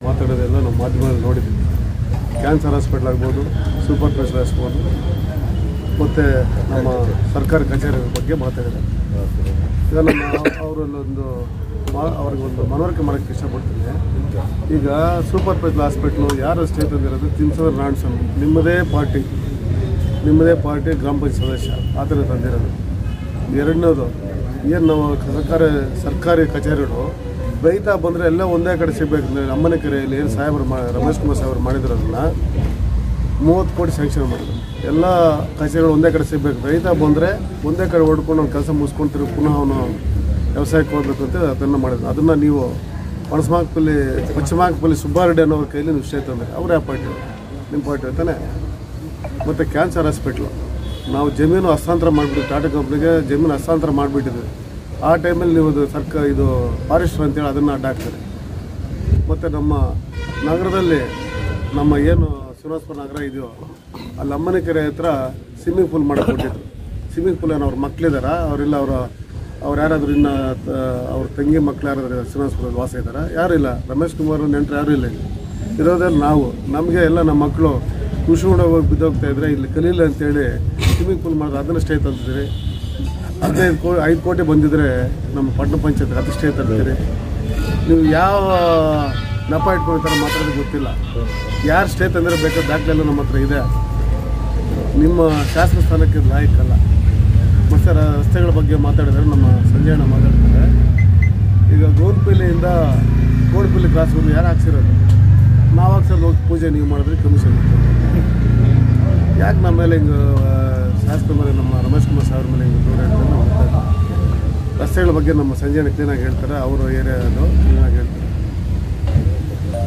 ಮಾತಾಡೋದೆಲ್ಲ ನಮ್ಮ ಮಾಧ್ಯಮದಲ್ಲಿ ನೋಡಿದ್ವಿ. ಕ್ಯಾನ್ಸರ್ ಹಾಸ್ಪಿಟ್ಲ್ ಆಗ್ಬೋದು, ಸೂಪರ್ ಸ್ಪೆಷಲ್ ಆಗ್ಬೋದು, ಮತ್ತು ನಮ್ಮ ಸರ್ಕಾರಿ ಕಚೇರಿ ಬಗ್ಗೆ ಮಾತಾಡಿದ್ದಾರೆ. ಈಗ ಅವರಲ್ಲೊಂದು ಅವ್ರಿಗೊಂದು ಮನವರಿಕೆ ಮಾಡೋಕ್ಕೆ ಇಷ್ಟಪಡ್ತೀನಿ. ಈಗ ಸೂಪರ್ ಸ್ಪೆಷಲ್ ಹಾಸ್ಪಿಟ್ಲು ಯಾರು ಸ್ಟೇ ತಂದಿರೋದು? ತಿನ್ಸೋರು ನಾಣ್ಸನ್ ನಿಮ್ಮದೇ ಪಾರ್ಟಿ ಗ್ರಾಮ ಪಂಚಾಯತ್ ಸದಸ್ಯ ಆ ಥರ ತಂದಿರೋದು. ಎರಡನೇದು ಏನು ನಾವು ಸರ್ಕಾರಿ ಕಚೇರಿಗಳು ರೈತ ಬಂದರೆ ಎಲ್ಲ ಒಂದೇ ಕಡೆ ಸಿಗಬೇಕು. ಅಮ್ಮನ ಕೆರೆಯಲ್ಲಿ ಏನು ಸಾಹೇಬರು ರಮೇಶ್ ಕುಮಾರ್ ಸಾಹೇಬರು ಮಾಡಿದ್ರದನ್ನು 30 ಕೋಟಿ ಸ್ಯಾಂಕ್ಷನ್ ಮಾಡಿದ್ರು. ಎಲ್ಲ ಕಚೇರಿಗಳು ಒಂದೇ ಕಡೆ ಸಿಗಬೇಕು. ರೈತ ಬಂದರೆ ಒಂದೇ ಕಡೆ ಹೊಡ್ಕೊಂಡು ಅವ್ನು ಕೆಲಸ ಮುಗಿಸ್ಕೊಂತಿರು ಪುನಃ ಅವನು ವ್ಯವಸಾಯಕ್ಕೆ ಹೋಗ್ಬೇಕು ಅಂತ ಅದನ್ನು ಮಾಡಿದ್ರು. ಅದನ್ನು ನೀವು ಪಶ್ಚಿಮಾಕಪಲ್ಲಿ ಸುಬ್ಬಾರೆಡ್ಡಿ ಅನ್ನೋರ ಕೈಲಿ ನೀವು ಸ್ಟೇ ತಂದರೆ ಅವ್ರು ಯಾವ ಪಾರ್ಟಿ? ನಿಮ್ಮ ಪಾರ್ಟಿ ಇರ್ತಾನೆ. ಮತ್ತು ಕ್ಯಾನ್ಸರ್ ಹಾಸ್ಪಿಟ್ಲು ನಾವು ಜಮೀನು ಹಸ್ತಾಂತರ ಮಾಡಿಬಿಟ್ಟು ಟಾಟಾ ಕಂಪ್ನಿಗೆ ಜಮೀನು ಹಸ್ತಾಂತರ ಮಾಡಿಬಿಟ್ಟಿದ್ವಿ. ಆ ಟೈಮಲ್ಲಿ ನೀವು ಇದು ಫಾರೆಸ್ಟರ್ ಅಂತೇಳಿ ಅದನ್ನು ಅಡ್ಡ ಹಾಕ್ತಾರೆ. ಮತ್ತು ನಮ್ಮ ನಗರದಲ್ಲಿ ನಮ್ಮ ಏನು ಶ್ರೀನಿವಾಸಪುರ ನಗರ ಇದೆಯೋ ಅಲ್ಲಿ ಅಮ್ಮನ ಕೆರೆ ಹತ್ರ ಸ್ವಿಮ್ಮಿಂಗ್ ಪೂಲ್ ಮಾಡಿಕೊಟ್ಟಿದ್ರು. ಸ್ವಿಮ್ಮಿಂಗ್ ಪೂಲ್ ಏನೋ ಅವ್ರ ಮಕ್ಕಳಿದಾರ, ಅವರಿಲ್ಲ ಅವ್ರು ಯಾರಾದರೂ ಇನ್ನು ಅವ್ರ ತಂಗಿ ಮಕ್ಕಳು ಯಾರಾದರೂ ಶ್ರೀನಿವಾಸಪುರದ ವಾಸ ಇದ್ದಾರೆ? ಯಾರೂ ಇಲ್ಲ. ರಮೇಶ್ ಕುಮಾರ್ ನೆಂಟರು ಯಾರೂ ಇಲ್ಲ. ಇರೋದ್ರಲ್ಲಿ ನಾವು ನಮಗೆ ಎಲ್ಲ ನಮ್ಮ ಮಕ್ಕಳು ಖುಷಿ ಹೋಗಿ ಬಿದ್ದೋಗ್ತಾ ಇದ್ರೆ ಇಲ್ಲಿ ಕಲೀಲಿ ಅಂತೇಳಿ ಸ್ವಿಮ್ಮಿಂಗ್ ಪೂಲ್ ಮಾಡಿದ್ರೆ ಅದನ್ನು ಸ್ಟೇ ತಂದಿದ್ದೀರಿ. 5 ಕೋಟಿ ಬಂದಿದ್ರೆ ನಮ್ಮ ಪಟ್ಟಣ ಪಂಚಾಯತ್ ಅದು ಸ್ಟೇ ತಂದಿದ್ದೀರಿ. ನೀವು ಯಾವ ನೆಪ ಇಟ್ಕೊಳ್ತಾರೆ ಮಾತಾಡೋದು ಗೊತ್ತಿಲ್ಲ. ಯಾರು ಸ್ಟೇ ತಂದರೆ ಬೇಕಾದ ದಾಖಲೆಲ್ಲ ನಮ್ಮ ಹತ್ರ ಇದೆ. ನಿಮ್ಮ ಶಾಸನ ಸ್ಥಾನಕ್ಕೆ ಲಾಯಕ್ಕಲ್ಲ. ಮತ್ತು ರಸ್ತೆಗಳ ಬಗ್ಗೆ ಮಾತಾಡಿದರೆ ನಮ್ಮ ಸಂಜಯಣ್ಣ ಮಾತಾಡ್ತಾರೆ. ಈಗ ಗೋನ್ಪಿಲಿಯಿಂದ ಕೋಡ್ಪಿಲ್ಲಿ ಕ್ರಾಸ್ವರೆಗೂ ಯಾರು ಹಾಕ್ಸಿರೋದು? ನಾವು ಹಾಕ್ಸೋದು ಹೋಗಿ ಪೂಜೆ ನೀವು ಮಾಡಿದ್ರೆ ಕಮಿಷನ್ ಯಾಕೆ ನಮ್ಮ ಮೇಲೆ ಹಿಂಗೆ ಶಾಸಕರ ಮೇಲೆ ನಮ್ಮ ರಮೇಶ್ ಕುಮಾರ್ ಸಾಹೇಬ್ರ ಮೇಲೆ ಹಿಂಗೆ ದೂರ ಹೇಳ್ತಾರೆ? ರಸ್ತೆಗಳ ಬಗ್ಗೆ ನಮ್ಮ ಸಂಜಯಣ್ಣ ಕ್ಲೀನಾಗಿ ಹೇಳ್ತಾರೆ. ಅವರು ಏರಿಯಾದು ಕ್ಲೀನಾಗಿ ಹೇಳ್ತಾರೆ.